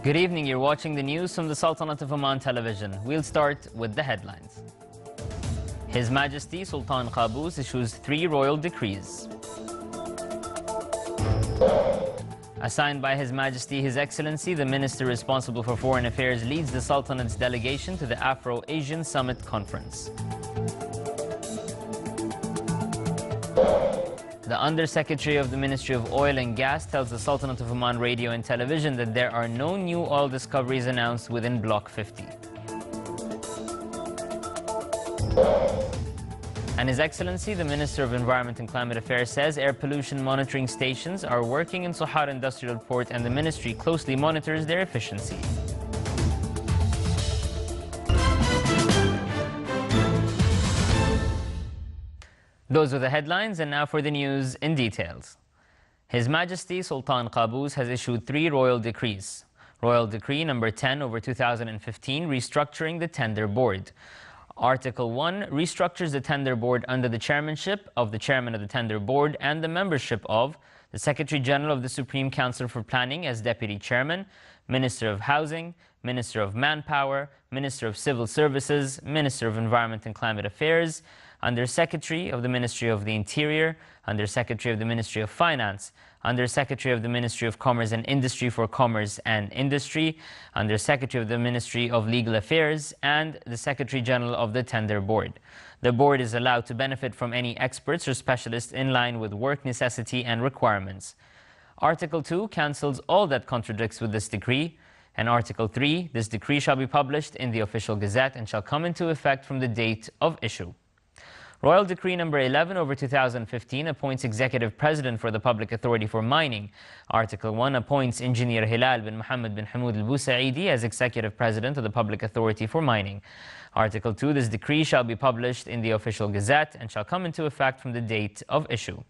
Good evening, you're watching the news from the Sultanate of Oman television. We'll start with the headlines. His Majesty Sultan Qaboos issues 3 royal decrees. Assigned by His Majesty His Excellency, the Minister responsible for Foreign Affairs leads the Sultanate's delegation to the Afro-Asian Summit Conference. The Under-Secretary of the Ministry of Oil and Gas tells the Sultanate of Oman Radio and Television that there are no new oil discoveries announced within Block 50. And His Excellency, the Minister of Environment and Climate Affairs, says air pollution monitoring stations are working in Sohar Industrial Port and the Ministry closely monitors their efficiency. Those were the headlines, and now for the news in details. His Majesty Sultan Qaboos has issued 3 royal decrees. Royal Decree number 10/2015, restructuring the Tender Board. Article 1 restructures the Tender Board under the chairmanship of the Chairman of the Tender Board and the membership of the Secretary General of the Supreme Council for Planning as Deputy Chairman, Minister of Housing, Minister of Manpower, Minister of Civil Services, Minister of Environment and Climate Affairs, Under Secretary of the Ministry of the Interior, Under Secretary of the Ministry of Finance, Under Secretary of the Ministry of Commerce and Industry for Commerce and Industry, Under Secretary of the Ministry of Legal Affairs, and the Secretary General of the Tender Board. The board is allowed to benefit from any experts or specialists in line with work necessity and requirements. Article 2 cancels all that contradicts with this decree. And Article 3, this decree shall be published in the Official Gazette and shall come into effect from the date of issue. Royal Decree number 11/2015 appoints Executive President for the Public Authority for Mining. Article 1 appoints Engineer Hilal bin Mohammed bin Hamoud al-Busaidi as Executive President of the Public Authority for Mining. Article 2, this decree shall be published in the Official Gazette and shall come into effect from the date of issue.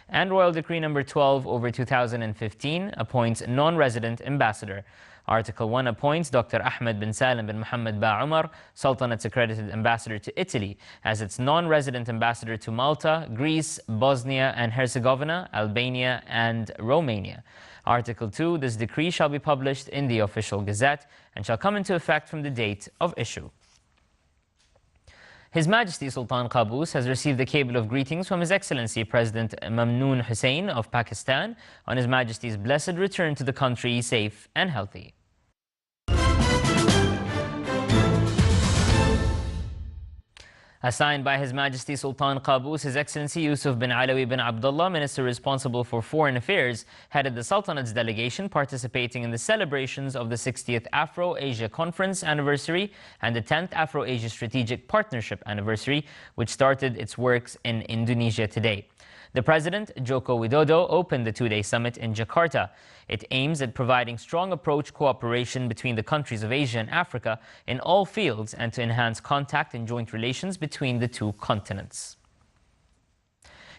And Royal Decree number 12/2015 appoints non-resident ambassador. Article 1 appoints Dr. Ahmed bin Salim bin Mohammed Ba Umar, Sultanate's accredited ambassador to Italy, as its non-resident ambassador to Malta, Greece, Bosnia and Herzegovina, Albania and Romania. Article 2, this decree shall be published in the Official Gazette and shall come into effect from the date of issue. His Majesty Sultan Qaboos has received a cable of greetings from His Excellency President Mamnoon Hussain of Pakistan on His Majesty's blessed return to the country safe and healthy. Assigned by His Majesty Sultan Qaboos, His Excellency Yusuf bin Alawi bin Abdullah, Minister responsible for Foreign Affairs, headed the Sultanate's delegation participating in the celebrations of the 60th Afro-Asia Conference anniversary and the 10th Afro-Asia Strategic Partnership anniversary, which started its works in Indonesia today. The President, Joko Widodo, opened the 2-day summit in Jakarta. It aims at providing strong approach cooperation between the countries of Asia and Africa in all fields and to enhance contact and joint relations between the 2 continents.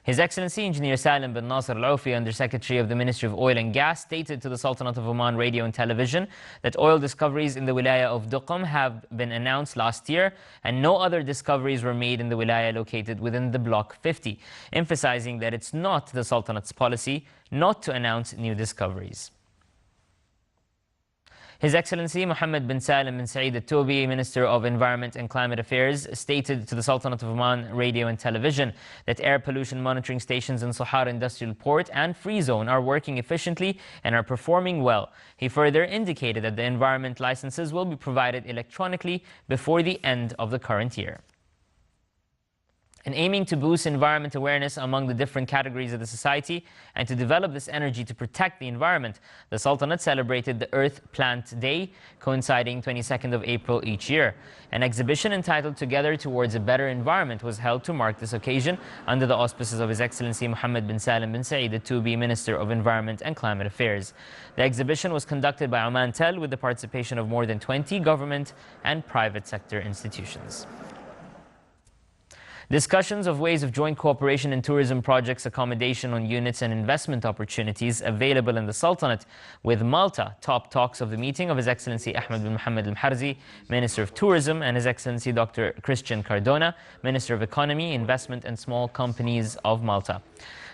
His Excellency Engineer Salim bin Nasser Al-Aufi, Under-Secretary of the Ministry of Oil and Gas, stated to the Sultanate of Oman Radio and Television that oil discoveries in the wilaya of Duqm have been announced last year and no other discoveries were made in the wilaya located within the Block 50, emphasizing that it's not the Sultanate's policy not to announce new discoveries. His Excellency Mohammed bin Salim bin Saeed Al-Tobi, Minister of Environment and Climate Affairs, stated to the Sultanate of Oman Radio and Television that air pollution monitoring stations in Sohar Industrial Port and Free Zone are working efficiently and are performing well. He further indicated that the environment licenses will be provided electronically before the end of the current year. And aiming to boost environment awareness among the different categories of the society and to develop this energy to protect the environment, the Sultanate celebrated the Earth Plant Day, coinciding 22nd of April each year. An exhibition entitled Together Towards a Better Environment was held to mark this occasion under the auspices of His Excellency Mohammed bin Salim bin Saeed Al-Tobi, Minister of Environment and Climate Affairs. The exhibition was conducted by Oman Tel with the participation of more than 20 government and private sector institutions. Discussions of ways of joint cooperation in tourism projects, accommodation on units and investment opportunities available in the Sultanate with Malta top talks of the meeting of His Excellency Ahmed bin Mohammed Al-Mharzi, Minister of Tourism, and His Excellency Dr. Christian Cardona, Minister of Economy, Investment and Small Companies of Malta.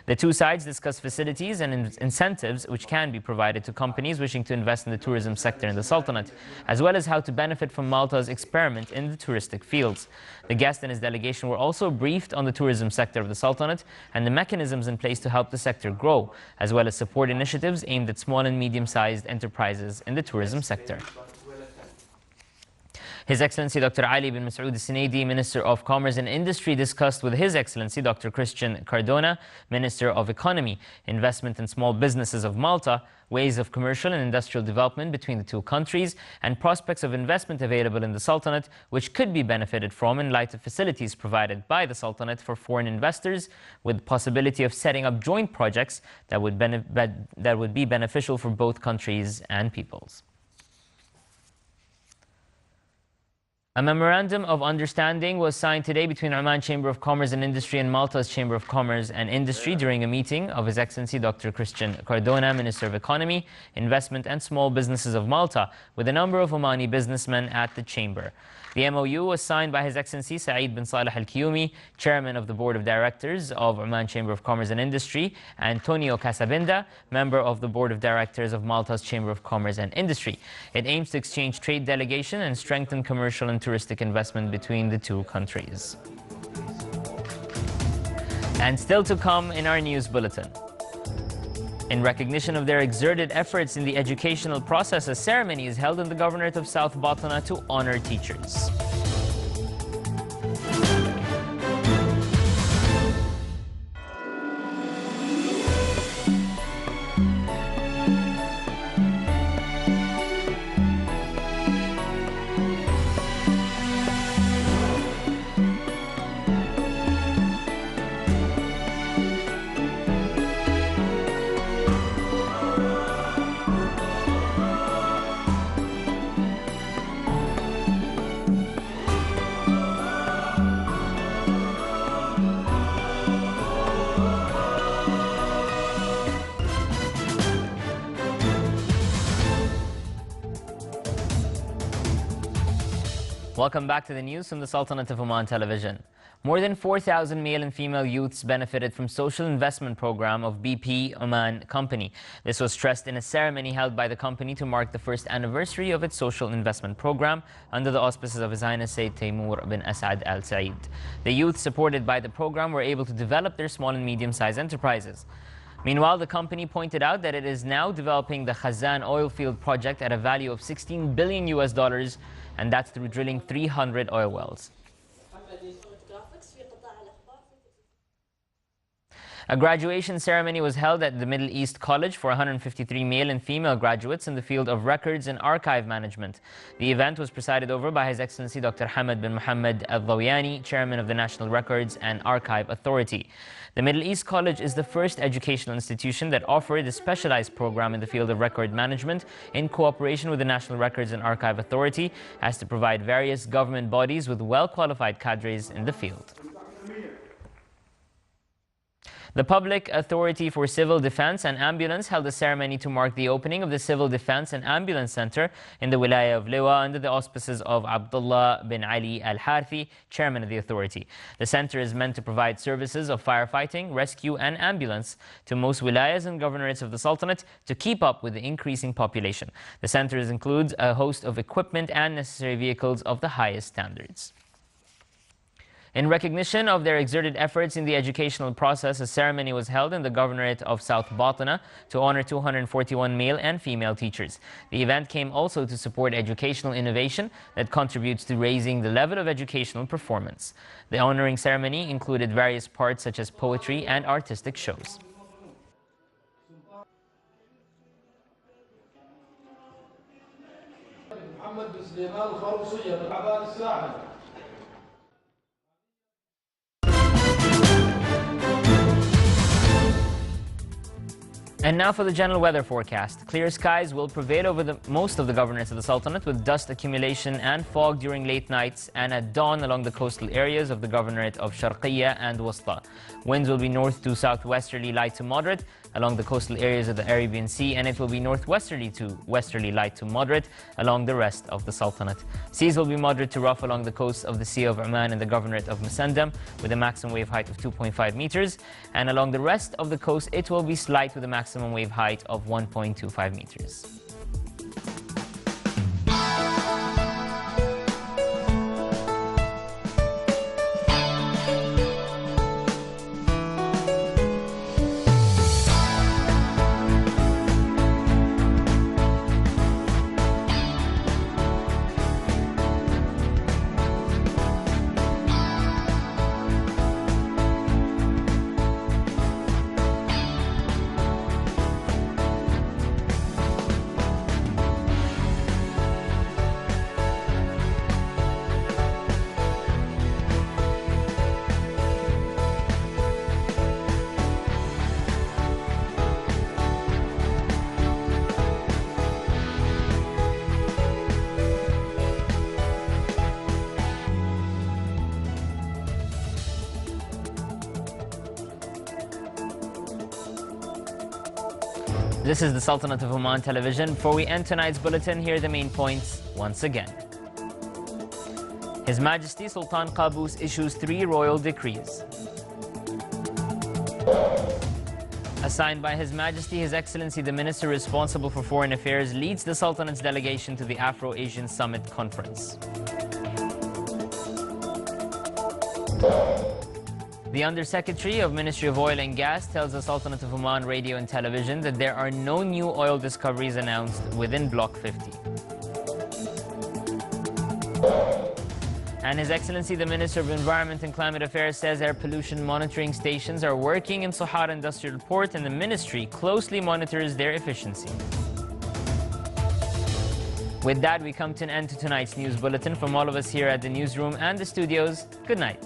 The two sides discussed facilities and incentives which can be provided to companies wishing to invest in the tourism sector in the Sultanate, as well as how to benefit from Malta's experiment in the touristic fields. The guest and his delegation were also briefed on the tourism sector of the Sultanate and the mechanisms in place to help the sector grow, as well as support initiatives aimed at small and medium-sized enterprises in the tourism sector. His Excellency Dr. Ali bin Masoud al-Sinaidi, Minister of Commerce and Industry, discussed with His Excellency Dr. Christian Cardona, Minister of Economy, Investment and Small Businesses of Malta, ways of commercial and industrial development between the two countries, and prospects of investment available in the Sultanate, which could be benefited from in light of facilities provided by the Sultanate for foreign investors, with the possibility of setting up joint projects that would be beneficial for both countries and peoples. A memorandum of understanding was signed today between Oman Chamber of Commerce and Industry and Malta's Chamber of Commerce and Industry during a meeting of His Excellency Dr. Christian Cardona, Minister of Economy, Investment and Small Businesses of Malta, with a number of Omani businessmen at the Chamber. The MOU was signed by His Excellency Saeed bin Saleh Al-Kiyumi, Chairman of the Board of Directors of Oman Chamber of Commerce and Industry, and Antonio Casabinda, Member of the Board of Directors of Malta's Chamber of Commerce and Industry. It aims to exchange trade delegation and strengthen commercial and touristic investment between the two countries. And still to come in our news bulletin. In recognition of their exerted efforts in the educational process, a ceremony is held in the Governorate of South Batna to honor teachers. Welcome back to the news from the Sultanate of Oman Television. More than 4,000 male and female youths benefited from social investment program of BP Oman Company. This was stressed in a ceremony held by the company to mark the first anniversary of its social investment program under the auspices of His Highness Sayyid Taimur bin Asad Al Said. The youth supported by the program were able to develop their small and medium-sized enterprises. Meanwhile, the company pointed out that it is now developing the Khazan oil field project at a value of $16 billion US, and that's through drilling 300 oil wells. A graduation ceremony was held at the Middle East College for 153 male and female graduates in the field of records and archive management. The event was presided over by His Excellency Dr. Hamad bin Mohammed Al-Dhawiyani, Chairman of the National Records and Archive Authority. The Middle East College is the first educational institution that offered a specialized program in the field of record management in cooperation with the National Records and Archive Authority as to provide various government bodies with well-qualified cadres in the field. The Public Authority for Civil Defense and Ambulance held a ceremony to mark the opening of the Civil Defense and Ambulance Center in the Wilaya of Liwa under the auspices of Abdullah bin Ali Al-Harthi, Chairman of the authority. The center is meant to provide services of firefighting, rescue and ambulance to most wilayas and governorates of the Sultanate to keep up with the increasing population. The center includes a host of equipment and necessary vehicles of the highest standards. In recognition of their exerted efforts in the educational process, a ceremony was held in the Governorate of South Batna to honor 241 male and female teachers. The event came also to support educational innovation that contributes to raising the level of educational performance. The honoring ceremony included various parts such as poetry and artistic shows. And now for the general weather forecast. Clear skies will prevail over most of the governorates of the Sultanate, with dust accumulation and fog during late nights and at dawn along the coastal areas of the governorate of Sharqiyya and Wasta. Winds will be north to southwesterly, light to moderate. along the coastal areas of the Arabian Sea, and it will be northwesterly to westerly light to moderate along the rest of the Sultanate. Seas will be moderate to rough along the coast of the Sea of Oman and the Governorate of Musandam with a maximum wave height of 2.5 meters, and along the rest of the coast it will be slight with a maximum wave height of 1.25 meters. This is the Sultanate of Oman television. Before we end tonight's bulletin, here are the main points once again. His Majesty Sultan Qaboos issues 3 royal decrees. Assigned by His Majesty, His Excellency the Minister responsible for Foreign Affairs leads the Sultanate's delegation to the Afro-Asian Summit Conference. The Undersecretary of Ministry of Oil and Gas tells the Sultanate of Oman Radio and Television that there are no new oil discoveries announced within Block 50. And His Excellency the Minister of Environment and Climate Affairs says air pollution monitoring stations are working in Sohar Industrial Port and the Ministry closely monitors their efficiency. With that, we come to an end to tonight's news bulletin. From all of us here at the newsroom and the studios, good night.